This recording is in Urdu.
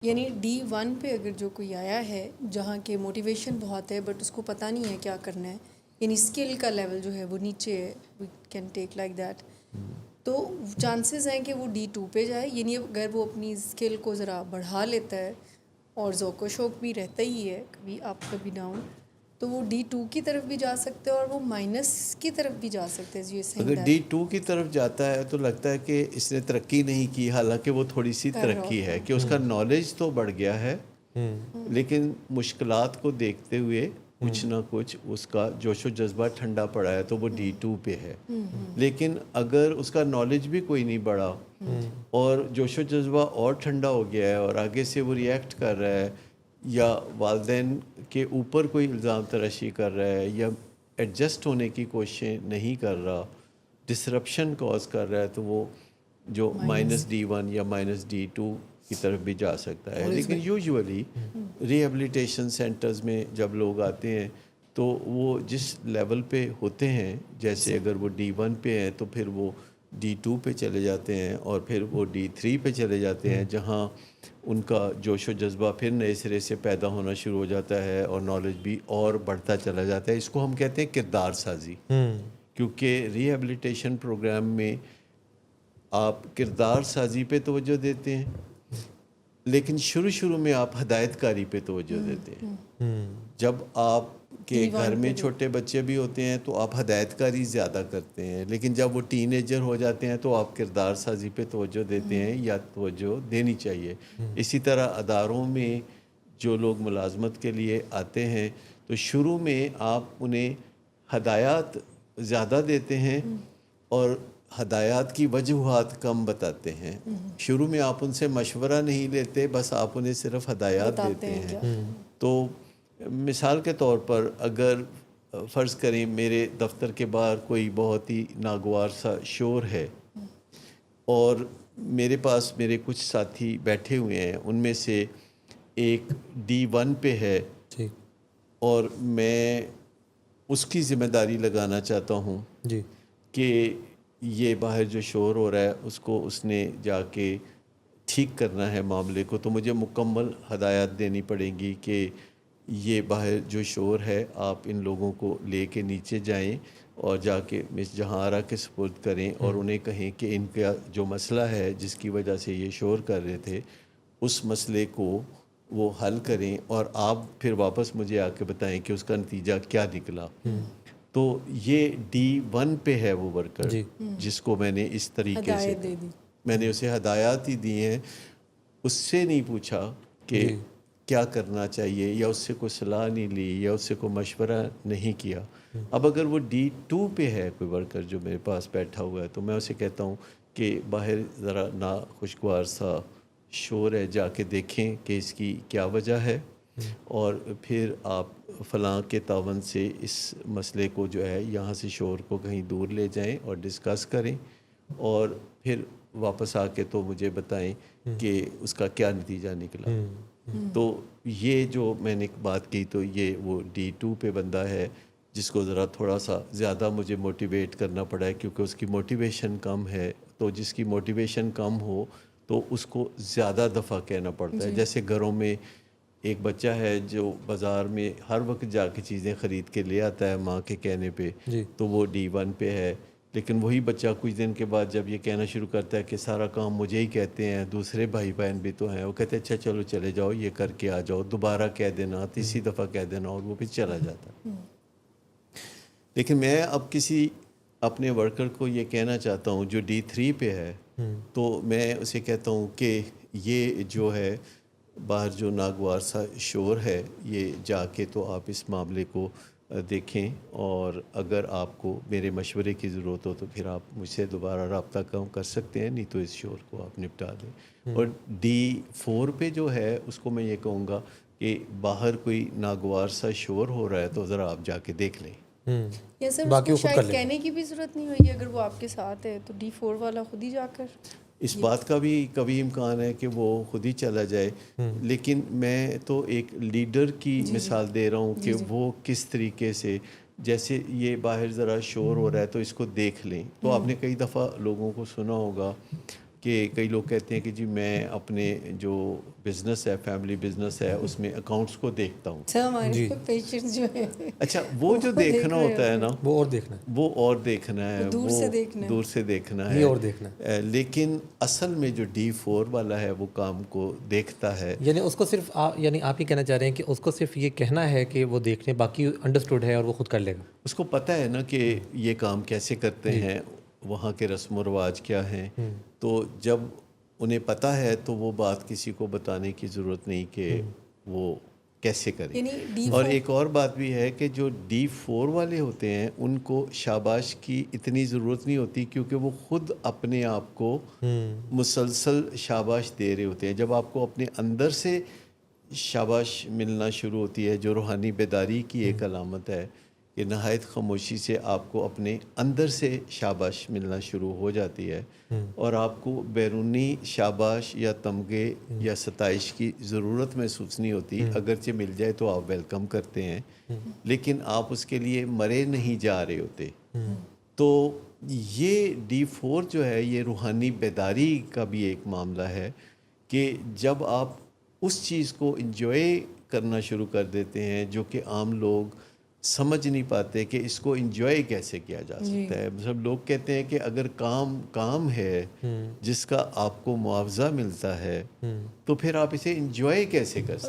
یعنی D1 پہ اگر جو کوئی آیا ہے جہاں کے موٹیویشن بہت ہے بٹ اس کو پتہ نہیں ہے کیا کرنا ہے، یعنی اسکل کا لیول جو ہے وہ نیچے ہے، we can take like that, تو چانسز ہیں کہ وہ D2 پہ جائے. یعنی اگر وہ اپنی اسکل کو ذرا بڑھا لیتا ہے اور ذوق و شوق بھی رہتا ہی ہے کبھی اپ کبھی ڈاؤن، تو وہ D2 کی طرف بھی جا سکتے ہیں اور وہ مائنس کی طرف بھی جا سکتے ہیں. اگر D2 کی طرف جاتا ہے تو لگتا ہے کہ اس نے ترقی نہیں کی، حالانکہ وہ تھوڑی سی ترقی ہے کہ اس کا نالج تو بڑھ گیا ہے، لیکن مشکلات کو دیکھتے ہوئے کچھ نہ کچھ اس کا جوش و جذبہ ٹھنڈا پڑا ہے تو وہ D2 پہ ہے. لیکن اگر اس کا نالج بھی کوئی نہیں بڑھا اور جوش و جذبہ اور ٹھنڈا ہو گیا ہے اور آگے سے وہ ریئیکٹ کر رہا ہے یا والدین کے اوپر کوئی الزام تراشی کر رہا ہے یا ایڈجسٹ ہونے کی کوششیں نہیں کر رہا، ڈسرپشن کاز کر رہا ہے، تو وہ جو -D1 یا -D2 کی طرف بھی جا سکتا ہے. لیکن یوزولی ریہیبلیٹیشن سینٹرز میں جب لوگ آتے ہیں تو وہ جس لیول پہ ہوتے ہیں، جیسے اگر وہ D1 پہ ہیں تو پھر وہ D2 پہ چلے جاتے ہیں اور پھر وہ D3 پہ چلے جاتے ہیں، جہاں ان کا جوش و جذبہ پھر نئے سرے سے پیدا ہونا شروع ہو جاتا ہے اور نالج بھی اور بڑھتا چلا جاتا ہے. اس کو ہم کہتے ہیں کردار سازی، کیونکہ ریہیبلیٹیشن پروگرام میں آپ کردار سازی پہ توجہ دیتے ہیں، لیکن شروع میں آپ ہدایت کاری پہ توجہ دیتے ہیں. جب آپ کے گھر میں چھوٹے بچے بھی ہوتے ہیں تو آپ ہدایت کاری زیادہ کرتے ہیں، لیکن جب وہ ٹین ایجر ہو جاتے ہیں تو آپ کردار سازی پہ توجہ دیتے ہیں یا توجہ دینی چاہیے. اسی طرح اداروں میں جو لوگ ملازمت کے لیے آتے ہیں تو شروع میں آپ انہیں ہدایات زیادہ دیتے ہیں اور ہدایات کی وجوہات کم بتاتے ہیں. شروع میں آپ ان سے مشورہ نہیں لیتے، بس آپ انہیں صرف ہدایات دیتے ہیں. تو مثال کے طور پر اگر فرض کریں میرے دفتر کے باہر کوئی بہت ہی ناگوار سا شور ہے اور میرے پاس میرے کچھ ساتھی بیٹھے ہوئے ہیں، ان میں سے ایک D1 پہ ہے اور میں اس کی ذمہ داری لگانا چاہتا ہوں کہ یہ باہر جو شور ہو رہا ہے اس نے جا کے ٹھیک کرنا ہے معاملے کو، تو مجھے مکمل ہدایات دینی پڑیں گی کہ یہ باہر جو شور ہے آپ ان لوگوں کو لے کے نیچے جائیں اور جا کے مس جہاں کے سپرد کریں اور انہیں کہیں کہ ان کا جو مسئلہ ہے جس کی وجہ سے یہ شور کر رہے تھے اس مسئلے کو وہ حل کریں اور آپ پھر واپس مجھے آ کے بتائیں کہ اس کا نتیجہ کیا نکلا. تو یہ D1 پہ ہے وہ ورکر جس کو میں نے اس طریقے سے میں نے اسے ہدایات ہی دی ہیں، اس سے نہیں پوچھا کہ کیا کرنا چاہیے یا اس سے کوئی صلاح نہیں لی یا اس سے کوئی مشورہ نہیں کیا. اب اگر وہ D2 پہ ہے کوئی ورکر جو میرے پاس بیٹھا ہوا ہے تو میں اسے کہتا ہوں کہ باہر ذرا ناخوشگوار سا شور ہے، جا کے دیکھیں کہ اس کی کیا وجہ ہے اور پھر آپ فلاں کے تعاون سے اس مسئلے کو جو ہے یہاں سے شور کو کہیں دور لے جائیں اور ڈسکس کریں اور پھر واپس آ کے تو مجھے بتائیں کہ اس کا کیا نتیجہ نکلا. تو یہ جو میں نے بات کی تو یہ وہ D2 پہ بندہ ہے جس کو ذرا تھوڑا سا زیادہ مجھے موٹیویٹ کرنا پڑا ہے کیونکہ اس کی موٹیویشن کم ہے. تو جس کی موٹیویشن کم ہو تو اس کو زیادہ دفعہ کہنا پڑتا ہے. جیسے گھروں میں ایک بچہ ہے جو بازار میں ہر وقت جا کے چیزیں خرید کے لے آتا ہے ماں کے کہنے پہ، تو وہ D1 پہ ہے. لیکن وہی بچہ کچھ دن کے بعد جب یہ کہنا شروع کرتا ہے کہ سارا کام مجھے ہی کہتے ہیں، دوسرے بھائی بہن بھی تو ہیں، وہ کہتے ہیں اچھا چلو چلے جاؤ، یہ کر کے آ جاؤ، دوبارہ کہہ دینا، تیسری دفعہ کہہ دینا، اور وہ پھر چلا جاتا ہے. لیکن میں اب کسی اپنے ورکر کو یہ کہنا چاہتا ہوں جو D3 پہ ہے، تو میں اسے کہتا ہوں کہ یہ جو ہے باہر جو ناگوار سا شور ہے یہ جا کے تو آپ اس معاملے کو دیکھیں اور اگر آپ کو میرے مشورے کی ضرورت ہو تو پھر آپ مجھ سے دوبارہ رابطہ کر سکتے ہیں، نہیں تو اس شور کو آپ نپٹا دیں. اور D4 پہ جو ہے اس کو میں یہ کہوں گا کہ باہر کوئی ناگوار سا شور ہو رہا ہے تو ذرا آپ جا کے دیکھ لیں. یا سر اس کو شاید کہنے کی بھی ضرورت نہیں ہوگی، اگر وہ آپ کے ساتھ ہے تو D4 والا خود ہی جا کر اس بات کا بھی کبھی امکان ہے کہ وہ خود ہی چلا جائے. لیکن میں تو ایک لیڈر کی مثال دے رہا ہوں کہ وہ کس طریقے سے، جیسے یہ باہر ذرا شور ہو رہا ہے تو اس کو دیکھ لیں. تو آپ نے کئی دفعہ لوگوں کو سنا ہوگا کہ کئی لوگ کہتے ہیں کہ جی میں اپنے جو بزنس ہے فیملی بزنس ہے اس میں اکاؤنٹس کو دیکھتا ہوں. سر ہمارے پیشنٹس جو ہے اچھا وہ جو دیکھنا ہوتا ہے نا وہ اور دیکھنا ہے، وہ اور دیکھنا ہے، دور سے دیکھنا ہے، دور سے دیکھنا یہ اور دیکھنا ہے. لیکن اصل میں جو D4 والا ہے وہ کام کو دیکھتا ہے. یعنی اس کو صرف یعنی آپ یہ کہنا چاہ رہے ہیں کہ اس کو صرف یہ کہنا ہے کہ وہ دیکھ لیں، باقی انڈرسٹوڈ ہے اور وہ خود کر لے گا. اس کو پتہ ہے نا کہ یہ کام کیسے کرتے ہیں، وہاں کے رسم و رواج کیا ہیں. تو جب انہیں پتہ ہے تو وہ بات کسی کو بتانے کی ضرورت نہیں کہ وہ کیسے کریں. یعنی اور ایک اور بات بھی ہے کہ جو D4 والے ہوتے ہیں ان کو شاباش کی اتنی ضرورت نہیں ہوتی، کیونکہ وہ خود اپنے آپ کو مسلسل شاباش دے رہے ہوتے ہیں. جب آپ کو اپنے اندر سے شاباش ملنا شروع ہوتی ہے، جو روحانی بیداری کی ایک علامت ہے کہ نہایت خاموشی سے آپ کو اپنے اندر سے شاباش ملنا شروع ہو جاتی ہے، اور آپ کو بیرونی شاباش یا تمغے یا ستائش کی ضرورت محسوس نہیں ہوتی. اگرچہ مل جائے تو آپ ویلکم کرتے ہیں، لیکن آپ اس کے لیے مرے نہیں جا رہے ہوتے. تو یہ D4 جو ہے یہ روحانی بیداری کا بھی ایک معاملہ ہے کہ جب آپ اس چیز کو انجوائے کرنا شروع کر دیتے ہیں جو کہ عام لوگ سمجھ نہیں پاتے کہ اس کو انجوائے کیسے کیا جا سکتا ہے. مطلب لوگ کہتے ہیں کہ اگر کام ہے جس کا آپ کو معاوضہ ملتا ہے تو پھر آپ اسے انجوائے کیسے کر سکتے